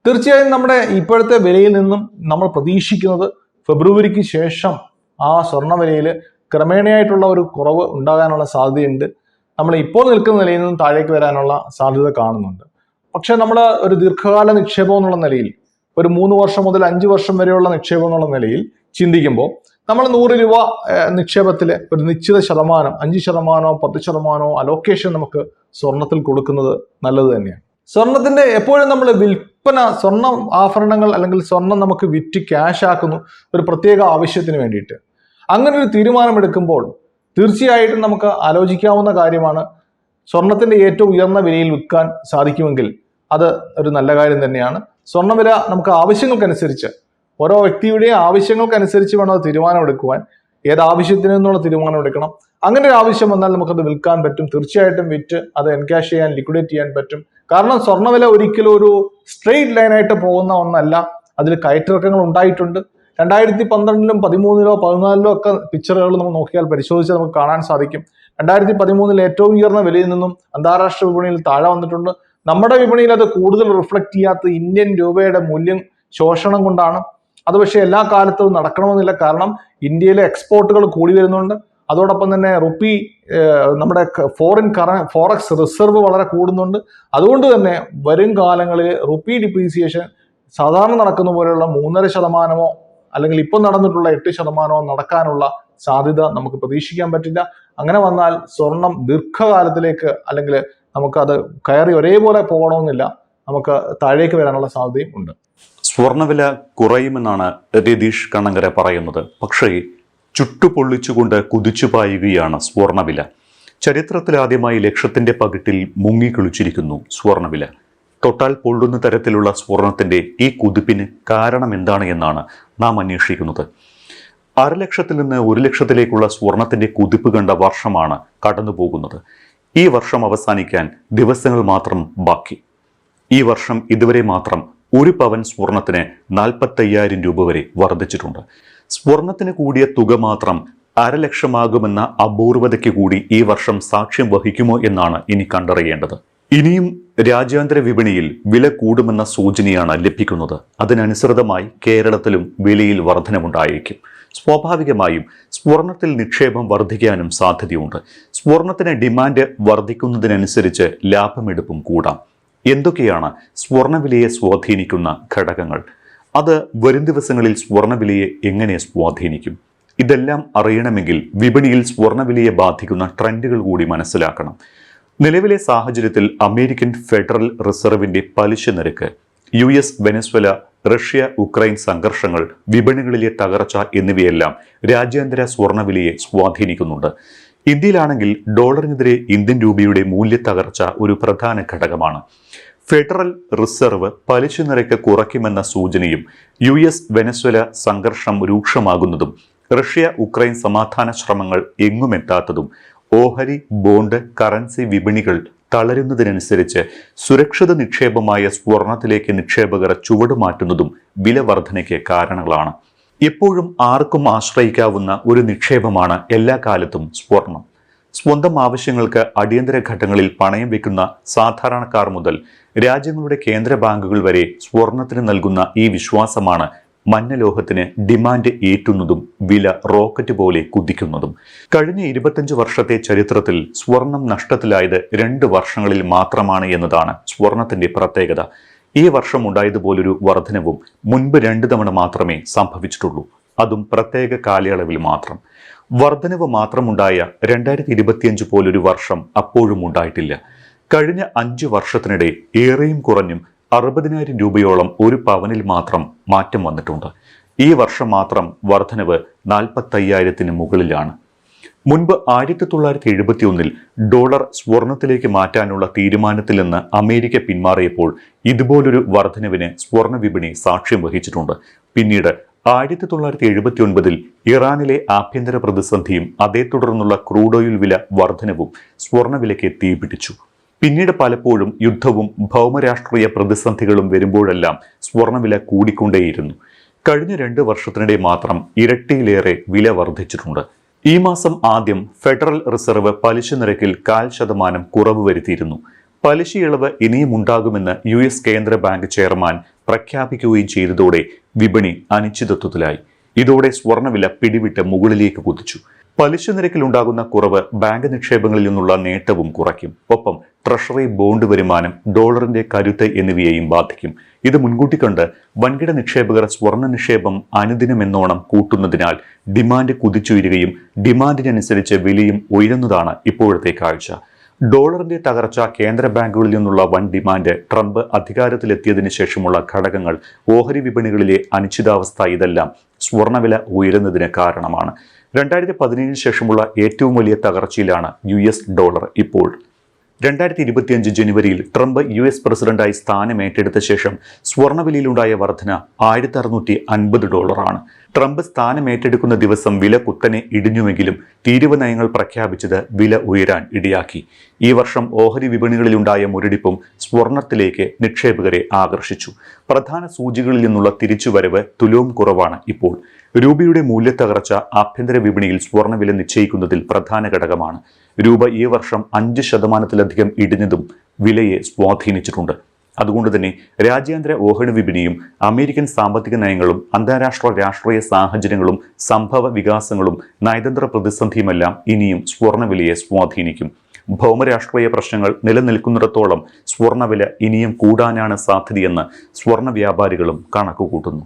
തീർച്ചയായും നമ്മുടെ ഇപ്പോഴത്തെ വിലയിൽ നിന്നും നമ്മൾ പ്രതീക്ഷിക്കുന്നത് ഫെബ്രുവരിക്ക് ശേഷം ആ സ്വർണ്ണ വിലയിൽ ക്രമേണയായിട്ടുള്ള ഒരു കുറവ് ഉണ്ടാകാനുള്ള സാധ്യതയുണ്ട്. നമ്മൾ ഇപ്പോൾ നിൽക്കുന്ന നിലയിൽ നിന്നും താഴേക്ക് വരാനുള്ള സാധ്യത കാണുന്നുണ്ട്. പക്ഷെ നമ്മൾ ഒരു ദീർഘകാല നിക്ഷേപം എന്നുള്ള നിലയിൽ, ഒരു 3 വർഷം മുതൽ 5 വർഷം വരെയുള്ള നിക്ഷേപം എന്നുള്ള നിലയിൽ ചിന്തിക്കുമ്പോൾ നമ്മൾ 100 രൂപ നിക്ഷേപത്തിൽ ഒരു നിശ്ചിത ശതമാനം, 5%, 10% അലോക്കേഷൻ നമുക്ക് സ്വർണത്തിൽ കൊടുക്കുന്നത് നല്ലത് തന്നെയാണ്. സ്വർണത്തിന്റെ എപ്പോഴും നമ്മൾ വിൽപ്പന, സ്വർണ്ണ ആഭരണങ്ങൾ അല്ലെങ്കിൽ സ്വർണം നമുക്ക് വിറ്റ് ക്യാഷ് ആക്കുന്നു ഒരു പ്രത്യേക ആവശ്യത്തിന് വേണ്ടിയിട്ട്. അങ്ങനെ ഒരു തീരുമാനമെടുക്കുമ്പോൾ തീർച്ചയായിട്ടും നമുക്ക് ആലോചിക്കാവുന്ന കാര്യമാണ്, സ്വർണത്തിന്റെ ഏറ്റവും ഉയർന്ന വിലയിൽ വിൽക്കാൻ സാധിക്കുമെങ്കിൽ അത് ഒരു നല്ല കാര്യം തന്നെയാണ്. സ്വർണ്ണവില നമുക്ക് ആവശ്യങ്ങൾക്കനുസരിച്ച്, ഓരോ വ്യക്തിയുടെയും ആവശ്യങ്ങൾക്കനുസരിച്ച് വേണം അത് തീരുമാനമെടുക്കുവാൻ. ഏതാവശ്യത്തിന് എന്നുള്ള തീരുമാനം എടുക്കണം. അങ്ങനെ ഒരു ആവശ്യം വന്നാൽ നമുക്കത് വിൽക്കാൻ പറ്റും. തീർച്ചയായിട്ടും വിറ്റ് അത് എൻകാഷ് ചെയ്യാൻ, ലിക്വിഡേറ്റ് ചെയ്യാൻ പറ്റും. കാരണം സ്വർണ്ണവില ഒരിക്കലും ഒരു സ്ട്രെയിറ്റ് ലൈനായിട്ട് പോകുന്ന ഒന്നല്ല. അതിൽ കയറ്റിറക്കങ്ങൾ ഉണ്ടായിട്ടുണ്ട്. 2012-ലും 2013-ലോ 2014-ലോ ഒക്കെ പിക്ചറുകൾ നമുക്ക് നോക്കിയാൽ, പരിശോധിച്ചാൽ നമുക്ക് കാണാൻ സാധിക്കും. 2013-ൽ ഏറ്റവും ഉയർന്ന വിലയിൽ നിന്നും അന്താരാഷ്ട്ര വിപണിയിൽ താഴെ വന്നിട്ടുണ്ട്. നമ്മുടെ വിപണിയിൽ അത് കൂടുതൽ റിഫ്ലക്ട് ചെയ്യാത്ത ഇന്ത്യൻ രൂപയുടെ മൂല്യം ശോഷണം കൊണ്ടാണ്. അത് പക്ഷേ എല്ലാ കാലത്തും നടക്കണമെന്നില്ല. കാരണം ഇന്ത്യയിലെ എക്സ്പോർട്ടുകൾ കൂടി വരുന്നുണ്ട്. അതോടൊപ്പം തന്നെ റുപ്പി, നമ്മുടെ ഫോറക്സ് റിസർവ് വളരെ കൂടുന്നുണ്ട്. അതുകൊണ്ട് തന്നെ വരും കാലങ്ങളിൽ റുപ്പി ഡിപ്രീസിയേഷൻ സാധാരണ നടക്കുന്ന പോലെയുള്ള 3.5% അല്ലെങ്കിൽ ഇപ്പോൾ നടന്നിട്ടുള്ള 8% നടക്കാനുള്ള സാധ്യത നമുക്ക് പ്രതീക്ഷിക്കാൻ പറ്റില്ല. അങ്ങനെ വന്നാൽ സ്വർണം ദീർഘകാലത്തിലേക്ക്, അല്ലെങ്കിൽ നമുക്കത് കയറി ഒരേപോലെ പോകണമെന്നില്ല, നമുക്ക് താഴേക്ക് വരാനുള്ള സാധ്യതയും ഉണ്ട്. സ്വർണ്ണവില കുറയുമെന്നാണ് രതീഷ് കണ്ണങ്കര പറയുന്നത്. പക്ഷേ ചുട്ടുപൊള്ളിച്ചുകൊണ്ട് കുതിച്ചു പായുകയാണ് സ്വർണ്ണവില. ചരിത്രത്തിലാദ്യമായി ലക്ഷത്തിന്റെ പകിട്ടിൽ മുങ്ങിക്കുളിച്ചിരിക്കുന്നു സ്വർണ്ണവില. തൊട്ടാൽ പൊള്ളുന്ന തരത്തിലുള്ള സ്വർണത്തിന്റെ ഈ കുതിപ്പിന് കാരണം എന്താണ് എന്നാണ് നാം അന്വേഷിക്കുന്നത്. 1/2 നിന്ന് 1 ലക്ഷത്തിലേക്കുള്ള സ്വർണത്തിന്റെ കുതിപ്പ് കണ്ട വർഷമാണ് കടന്നു പോകുന്നത്. ഈ വർഷം അവസാനിക്കാൻ ദിവസങ്ങൾ മാത്രം ബാക്കി. ഈ വർഷം ഇതുവരെ മാത്രം 1 പവൻ സ്വർണത്തിന് 45,000 രൂപ വരെ വർദ്ധിച്ചിട്ടുണ്ട്. സ്വർണത്തിന് കൂടിയ തുക മാത്രം 1/2 ലക്ഷമാകുമെന്ന അപൂർവതയ്ക്ക് കൂടി ഈ വർഷം സാക്ഷ്യം വഹിക്കുമോ എന്നാണ് ഇനി കണ്ടറിയേണ്ടത്. ഇനിയും രാജ്യാന്തര വിപണിയിൽ വില കൂടുമെന്ന സൂചനയാണ് ലഭിക്കുന്നത്. അതിനനുസൃതമായി കേരളത്തിലും വിലയിൽ വർധനമുണ്ടായേക്കും. സ്വാഭാവികമായും സ്വർണത്തിൽ നിക്ഷേപം വർദ്ധിക്കാനും സാധ്യതയുണ്ട്. സ്വർണത്തിന് ഡിമാൻഡ് വർദ്ധിക്കുന്നതിനനുസരിച്ച് ലാഭമെടുപ്പും കൂടാം. എന്തൊക്കെയാണ് സ്വർണവിലയെ സ്വാധീനിക്കുന്ന ഘടകങ്ങൾ? അത് വരും ദിവസങ്ങളിൽ സ്വർണവിലയെ എങ്ങനെ സ്വാധീനിക്കും? ഇതെല്ലാം അറിയണമെങ്കിൽ വിപണിയിൽ സ്വർണവിലയെ ബാധിക്കുന്ന ട്രെൻഡുകൾ കൂടി മനസ്സിലാക്കണം. നിലവിലെ സാഹചര്യത്തിൽ അമേരിക്കൻ ഫെഡറൽ റിസർവിന്റെ പലിശ നിരക്ക്, US വെനസ്വേല, റഷ്യ ഉക്രൈൻ സംഘർഷങ്ങൾ, വിപണികളിലെ തകർച്ച എന്നിവയെല്ലാം രാജ്യാന്തര സ്വർണവിലയെ സ്വാധീനിക്കുന്നുണ്ട്. ഇന്ത്യയിലാണെങ്കിൽ ഡോളറിനെതിരെ ഇന്ത്യൻ രൂപയുടെ മൂല്യ തകർച്ച ഒരു പ്രധാന ഘടകമാണ്. ഫെഡറൽ റിസർവ് പലിശ നിരക്ക് കുറയ്ക്കുമെന്ന സൂചനയും US വെനസ്വേല സംഘർഷം രൂക്ഷമാകുന്നതും റഷ്യ ഉക്രൈൻ സമാധാന ശ്രമങ്ങൾ എങ്ങുമെത്താത്തതും ഓഹരി, ബോണ്ട്, കറൻസി വിപണികൾ തളരുന്നതിനനുസരിച്ച് സുരക്ഷിത നിക്ഷേപമായ സ്വർണത്തിലേക്ക് നിക്ഷേപകർ ചുവടുമാറ്റുന്നതും വില വർധനയ്ക്ക് കാരണങ്ങളാണ്. എപ്പോഴും ആർക്കും ആശ്രയിക്കാവുന്ന ഒരു നിക്ഷേപമാണ് എല്ലാ കാലത്തും സ്വർണം. സ്വന്തം ആവശ്യങ്ങൾക്ക് അടിയന്തര ഘട്ടങ്ങളിൽ പണയം വെക്കുന്ന സാധാരണക്കാർ മുതൽ രാജ്യങ്ങളുടെ കേന്ദ്ര ബാങ്കുകൾ വരെ സ്വർണത്തിന് നൽകുന്ന ഈ വിശ്വാസമാണ് മഞ്ഞലോഹത്തിന് ഡിമാൻഡ് ഏറ്റുന്നതും വില റോക്കറ്റ് പോലെ കുതിക്കുന്നതും. കഴിഞ്ഞ 25 വർഷത്തെ ചരിത്രത്തിൽ സ്വർണം നഷ്ടത്തിലായത് 2 വർഷങ്ങളിൽ മാത്രമാണ് എന്നതാണ് സ്വർണത്തിന്റെ പ്രത്യേകത. ഈ വർഷം ഉണ്ടായതുപോലൊരു വർധനവും മുൻപ് 2 തവണ മാത്രമേ സംഭവിച്ചിട്ടുള്ളൂ. അതും പ്രത്യേക കാലയളവിൽ മാത്രം. വർധനവ് മാത്രമുണ്ടായ 2025 പോലൊരു വർഷം അപ്പോഴും ഉണ്ടായിട്ടില്ല. കഴിഞ്ഞ 5 വർഷത്തിനിടെ ഏറെയും കുറഞ്ഞും 60,000 രൂപയോളം 1 പവനിൽ മാത്രം മാറ്റം വന്നിട്ടുണ്ട്. ഈ വർഷം മാത്രം വർധനവ് 45,000-ന് മുകളിലാണ്. മുൻപ് 1971-ൽ ഡോളർ സ്വർണത്തിലേക്ക് മാറ്റാനുള്ള തീരുമാനത്തിൽ നിന്ന് അമേരിക്ക പിന്മാറിയപ്പോൾ ഇതുപോലൊരു വർധനവിന് സ്വർണ വിപണി സാക്ഷ്യം വഹിച്ചിട്ടുണ്ട്. പിന്നീട് 1979-ൽ ഇറാനിലെ ആഭ്യന്തര പ്രതിസന്ധിയും അതേ തുടർന്നുള്ള ക്രൂഡ് ഓയിൽ വില വർധനവും സ്വർണവിലയ്ക്ക് തീപിടിച്ചു. പിന്നീട് പലപ്പോഴും യുദ്ധവും ഭൗമരാഷ്ട്രീയ പ്രതിസന്ധികളും വരുമ്പോഴെല്ലാം സ്വർണവില കൂടിക്കൊണ്ടേയിരുന്നു. കഴിഞ്ഞ 2 വർഷത്തിനിടെ മാത്രം ഇരട്ടിയിലേറെ വില വർദ്ധിച്ചിട്ടുണ്ട്. ഈ മാസം ആദ്യം ഫെഡറൽ റിസർവ് പലിശ നിരക്കിൽ 0.5% കുറവ് വരുത്തിയിരുന്നു. പലിശ ഇളവ് ഇനിയും ഉണ്ടാകുമെന്ന് US കേന്ദ്ര ബാങ്ക് ചെയർമാൻ പ്രഖ്യാപിക്കുകയും ചെയ്തതോടെ വിപണി അനിശ്ചിതത്വത്തിലായി. ഇതോടെ സ്വർണ്ണവില പിടിവിട്ട് മുകളിലേക്ക് കുതിച്ചു. പലിശ നിരക്കിലുണ്ടാകുന്ന കുറവ് ബാങ്ക് നിക്ഷേപങ്ങളിൽ നിന്നുള്ള നേട്ടവും കുറയ്ക്കും. ഒപ്പം ട്രഷറി ബോണ്ട് വരുമാനം, ഡോളറിന്റെ കരുത്ത് എന്നിവയെയും ബാധിക്കും. ഇത് മുൻകൂട്ടി കണ്ട് വൻകിട നിക്ഷേപകർ സ്വർണ്ണ നിക്ഷേപം അനുദിനമെന്നോണം കൂട്ടുന്നതിനാൽ ഡിമാൻഡ് കുതിച്ചുയരുകയും ഡിമാൻഡിനനുസരിച്ച് വിലയും ഉയരുന്നതാണ് ഇപ്പോഴത്തെ കാഴ്ച. ഡോളറിന്റെ തകർച്ച, കേന്ദ്ര ബാങ്കുകളിൽ നിന്നുള്ള വൻ ഡിമാൻഡ്, ട്രംപ് അധികാരത്തിലെത്തിയതിനു ശേഷമുള്ള ഘടകങ്ങൾ, ഓഹരി വിപണികളിലെ അനിശ്ചിതാവസ്ഥ ഇതെല്ലാം സ്വർണ്ണവില ഉയരുന്നതിന് കാരണമാണ്. 2017 ശേഷമുള്ള ഏറ്റവും വലിയ തകർച്ചയിലാണ് US ഡോളർ ഇപ്പോൾ. 2025 ജനുവരിയിൽ ട്രംപ് US പ്രസിഡന്റായി സ്ഥാനമേറ്റെടുത്ത ശേഷം സ്വർണ്ണവിലയിലുണ്ടായ വർധന $1650. ട്രംപ് സ്ഥാനമേറ്റെടുക്കുന്ന ദിവസം വില കുത്തനെ ഇടിഞ്ഞുവെങ്കിലും തീരുവ നയങ്ങൾ പ്രഖ്യാപിച്ചത് വില ഉയരാൻ ഇടയാക്കി. ഈ വർഷം ഓഹരി വിപണികളിലുണ്ടായ മുരടിപ്പും സ്വർണത്തിലേക്ക് നിക്ഷേപകരെ ആകർഷിച്ചു. പ്രധാന സൂചികളിൽ നിന്നുള്ള തിരിച്ചുവരവ് തുലോം കുറവാണ് ഇപ്പോൾ. രൂപയുടെ മൂല്യത്തകർച്ച ആഭ്യന്തര വിപണിയിൽ സ്വർണ്ണവില നിശ്ചയിക്കുന്നതിൽ പ്രധാന ഘടകമാണ്. രൂപ ഈ വർഷം 5% ഇടിഞ്ഞതും വിലയെ സ്വാധീനിച്ചിട്ടുണ്ട്. അതുകൊണ്ട് തന്നെ രാജ്യാന്തര ഓഹരി വിപണിയും അമേരിക്കൻ സാമ്പത്തിക നയങ്ങളും അന്താരാഷ്ട്ര രാഷ്ട്രീയ സാഹചര്യങ്ങളും സംഭവ വികാസങ്ങളും നയതന്ത്ര പ്രതിസന്ധിയുമെല്ലാം ഇനിയും സ്വർണ്ണവിലയെ സ്വാധീനിക്കും. ഭൗമരാഷ്ട്രീയ പ്രശ്നങ്ങൾ നിലനിൽക്കുന്നിടത്തോളം സ്വർണ്ണവില ഇനിയും കൂടാനാണ് സാധ്യതയെന്ന് സ്വർണ്ണ വ്യാപാരികളും കണക്കുകൂട്ടുന്നു.